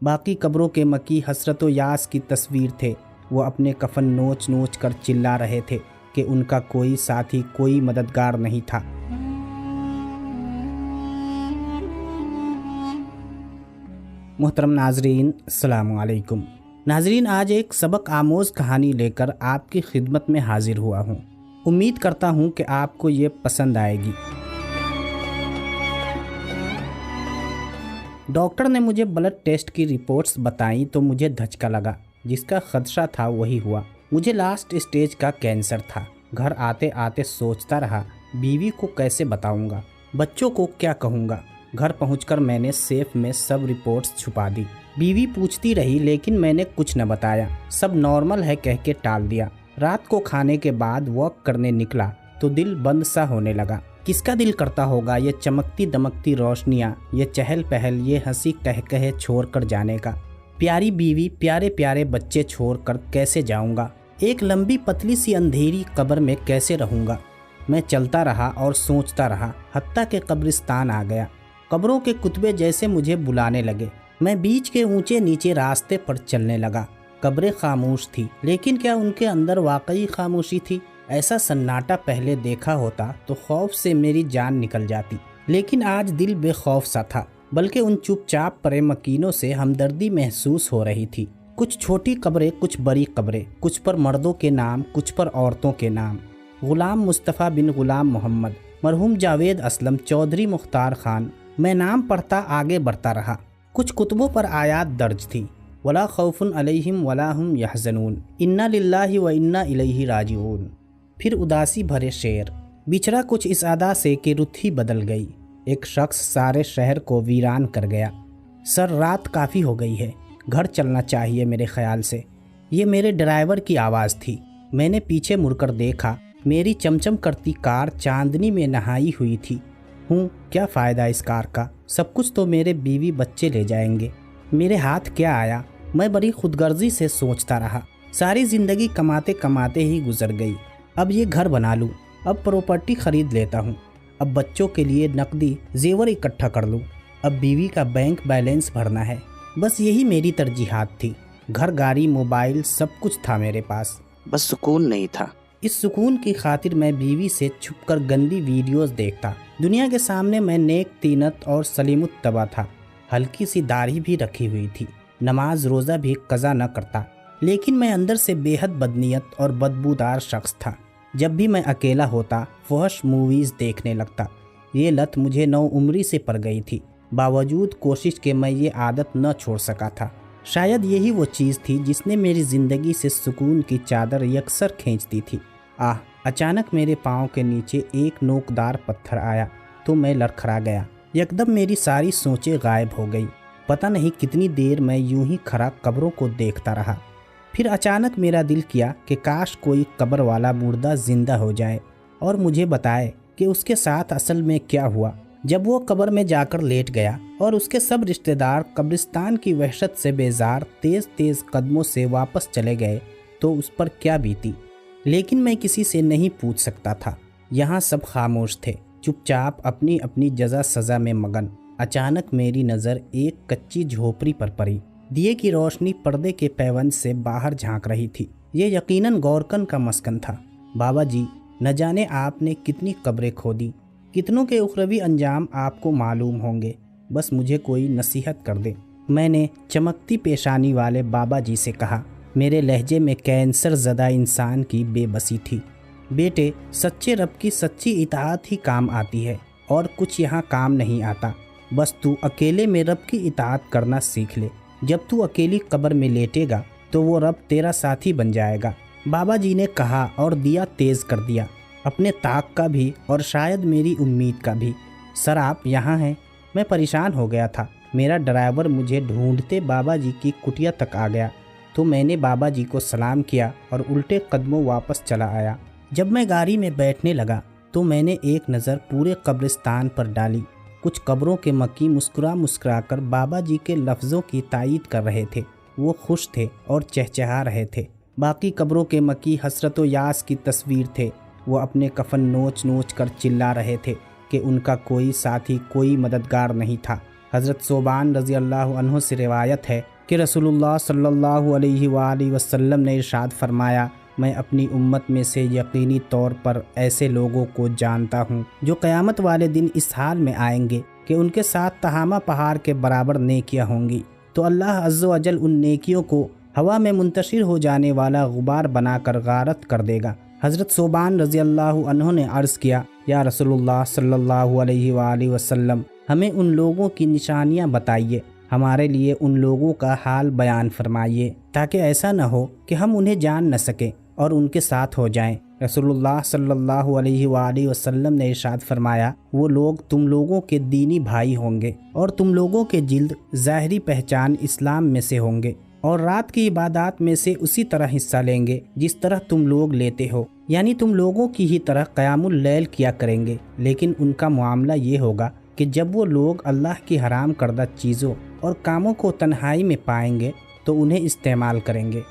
باقی قبروں کے مکی حسرت و یاس کی تصویر تھے۔ وہ اپنے کفن نوچ نوچ کر چلا رہے تھے کہ ان کا کوئی ساتھی، کوئی مددگار نہیں تھا۔ محترم ناظرین، السلام علیکم۔ ناظرین، آج ایک سبق آموز کہانی لے کر آپ کی خدمت میں حاضر ہوا ہوں۔ امید کرتا ہوں کہ آپ کو یہ پسند آئے گی۔ ڈاکٹر نے مجھے بلڈ ٹیسٹ کی رپورٹس بتائیں تو مجھے دھچکا لگا۔ جس کا خدشہ تھا وہی ہوا۔ مجھے لاسٹ اسٹیج کا کینسر تھا۔ گھر آتے آتے سوچتا رہا، بیوی کو کیسے بتاؤں گا، بچوں کو کیا کہوں گا۔ گھر پہنچ کر میں نے سیف میں سب رپورٹس چھپا دی۔ بیوی پوچھتی رہی لیکن میں نے کچھ نہ بتایا، سب نارمل ہے کہہ کے ٹال دیا۔ رات کو کھانے کے بعد واک کرنے نکلا تو دل بند سا ہونے لگا۔ کس کا دل کرتا ہوگا یہ چمکتی دمکتی روشنیاں، یہ چہل پہل، یہ ہنسی کہے چھوڑ کر جانے کا۔ پیاری بیوی، پیارے پیارے بچے چھوڑ کر کیسے جاؤں گا؟ ایک لمبی پتلی سی اندھیری قبر میں کیسے رہوں گا؟ میں چلتا رہا اور سوچتا رہا، حتیٰ کہ قبرستان آ گیا۔ قبروں کے کتبے جیسے مجھے بلانے لگے۔ میں بیچ کے اونچے نیچے راستے پر چلنے لگا۔ قبریں خاموش تھی، لیکن کیا ان کے اندر واقعی خاموشی تھی؟ ایسا سناٹا پہلے دیکھا ہوتا تو خوف سے میری جان نکل جاتی، لیکن آج دل بے خوف سا تھا، بلکہ ان چپ چاپ پڑے مکینوں سے ہمدردی محسوس ہو رہی تھی۔ کچھ چھوٹی قبریں، کچھ بڑی قبریں، کچھ پر مردوں کے نام، کچھ پر عورتوں کے نام۔ غلام مصطفیٰ بن غلام محمد، مرحوم جاوید اسلم، چودھری مختار خان۔ میں نام پڑھتا آگے بڑھتا رہا۔ کچھ کتبوں پر آیات درج تھی، ولا خوف علیہم ولا ہم یحزنون، انا للہ و انا الیہ راجعون۔ پھر اداسی بھرے شعر، بچھڑا کچھ اس ادا سے کہ رت ہی بدل گئی، ایک شخص سارے شہر کو ویران کر گیا۔ سر، رات کافی ہو گئی ہے، گھر چلنا چاہیے میرے خیال سے۔ یہ میرے ڈرائیور کی آواز تھی۔ میں نے پیچھے مڑ کر دیکھا، میری چمچم کرتی کار چاندنی میں نہائی ہوئی تھی۔ کیا فائدہ اس کار کا، سب کچھ تو میرے بیوی بچے لے جائیں گے، میرے ہاتھ کیا آیا؟ میں بڑی خود غرضی سے سوچتا رہا۔ ساری زندگی کماتے کماتے ہی گزر گئی۔ اب یہ گھر بنا لوں، اب پراپرٹی خرید لیتا ہوں، اب بچوں کے لیے نقدی زیور اکٹھا کر لوں، اب بیوی کا بینک بیلنس بھرنا ہے۔ بس یہی میری ترجیحات تھی۔ گھر، گاڑی، موبائل، سب کچھ تھا میرے پاس، بس سکون نہیں تھا۔ اس سکون کی خاطر میں بیوی سے چھپ کر گندی ویڈیوز دیکھتا۔ دنیا کے سامنے میں نیک تینت اور سلیم الطبع تھا، ہلکی سی داڑھی بھی رکھی ہوئی تھی، نماز روزہ بھی قضا نہ کرتا، لیکن میں اندر سے بے حد بدنیت اور بدبودار شخص تھا۔ جب بھی میں اکیلا ہوتا، فحش موویز دیکھنے لگتا۔ یہ لت مجھے نو عمری سے پڑ گئی تھی، باوجود کوشش کہ میں یہ عادت نہ چھوڑ سکا تھا۔ شاید یہی وہ چیز تھی جس نے میری زندگی سے سکون کی چادر یکسر کھینچ دی تھی۔ اچانک میرے پاؤں کے نیچے ایک نوکدار پتھر آیا تو میں لڑکھڑا گیا۔ یکدم میری ساری سوچیں غائب ہو گئی۔ پتہ نہیں کتنی دیر میں یوں ہی کھڑا قبروں کو دیکھتا رہا۔ پھر اچانک میرا دل کیا کہ کاش کوئی قبر والا مردہ زندہ ہو جائے اور مجھے بتائے کہ اس کے ساتھ اصل میں کیا ہوا۔ جب وہ قبر میں جا کر لیٹ گیا اور اس کے سب رشتہ دار قبرستان کی وحشت سے بیزار تیز تیز قدموں سے واپس چلے گئے تو اس پر کیا بیتی؟ لیکن میں کسی سے نہیں پوچھ سکتا تھا۔ یہاں سب خاموش تھے، چپ چاپ اپنی اپنی جزا سزا میں مگن۔ اچانک میری نظر ایک کچی جھوپڑی پر پڑی۔ دیے کی روشنی پردے کے پیوند سے باہر جھانک رہی تھی۔ یہ یقیناً گورکن کا مسکن تھا۔ بابا جی، نہ جانے آپ نے کتنی قبریں کھودی، کتنوں کے اخروی انجام آپ کو معلوم ہوں گے، بس مجھے کوئی نصیحت کر دیں۔ میں نے چمکتی پیشانی والے بابا جی سے کہا۔ میرے لہجے میں کینسر زدہ انسان کی بے بسی تھی۔ بیٹے، سچے رب کی سچی اطاعت ہی کام آتی ہے، اور کچھ یہاں کام نہیں آتا۔ بس تو اکیلے میں رب کی اطاعت کرنا سیکھ لے۔ جب تو اکیلی قبر میں لیٹے گا تو وہ رب تیرا ساتھی بن جائے گا۔ بابا جی نے کہا اور دیا تیز کر دیا، اپنے طاق کا بھی اور شاید میری امید کا بھی۔ سر، آپ یہاں ہیں؟ میں پریشان ہو گیا تھا۔ میرا ڈرائیور مجھے ڈھونڈتے بابا جی کی کٹیا تک آ گیا تو میں نے بابا جی کو سلام کیا اور الٹے قدموں واپس چلا آیا۔ جب میں گاڑی میں بیٹھنے لگا تو میں نے ایک نظر پورے قبرستان پر ڈالی۔ کچھ قبروں کے مکی مسکرا کر بابا جی کے لفظوں کی تائید کر رہے تھے۔ وہ خوش تھے اور چہچہا رہے تھے۔ باقی قبروں کے مکی حسرت و یاس کی تصویر تھے۔ وہ اپنے کفن نوچ نوچ کر چلا رہے تھے کہ ان کا کوئی ساتھی، کوئی مددگار نہیں تھا۔ حضرت ثوبان رضی اللہ عنہ سے روایت ہے کہ رسول اللہ صلی اللہ علیہ وآلہ وسلم نے ارشاد فرمایا، میں اپنی امت میں سے یقینی طور پر ایسے لوگوں کو جانتا ہوں جو قیامت والے دن اس حال میں آئیں گے کہ ان کے ساتھ تہامہ پہاڑ کے برابر نیکیاں ہوں گی، تو اللہ عز و جل ان نیکیوں کو ہوا میں منتشر ہو جانے والا غبار بنا کر غارت کر دے گا۔ حضرت ثوبان رضی اللہ عنہ نے عرض کیا، یا رسول اللہ صلی اللہ علیہ وآلہ وسلم، ہمیں ان لوگوں کی نشانیاں بتائیے، ہمارے لیے ان لوگوں کا حال بیان فرمائیے، تاکہ ایسا نہ ہو کہ ہم انہیں جان نہ سکیں اور ان کے ساتھ ہو جائیں۔ رسول اللہ صلی اللہ علیہ وآلہ وسلم نے ارشاد فرمایا، وہ لوگ تم لوگوں کے دینی بھائی ہوں گے اور تم لوگوں کے جلد ظاہری پہچان اسلام میں سے ہوں گے، اور رات کی عبادات میں سے اسی طرح حصہ لیں گے جس طرح تم لوگ لیتے ہو، یعنی تم لوگوں کی ہی طرح قیام اللیل کیا کریں گے، لیکن ان کا معاملہ یہ ہوگا کہ جب وہ لوگ اللہ کی حرام کردہ چیزوں اور کاموں کو تنہائی میں پائیں گے تو انہیں استعمال کریں گے،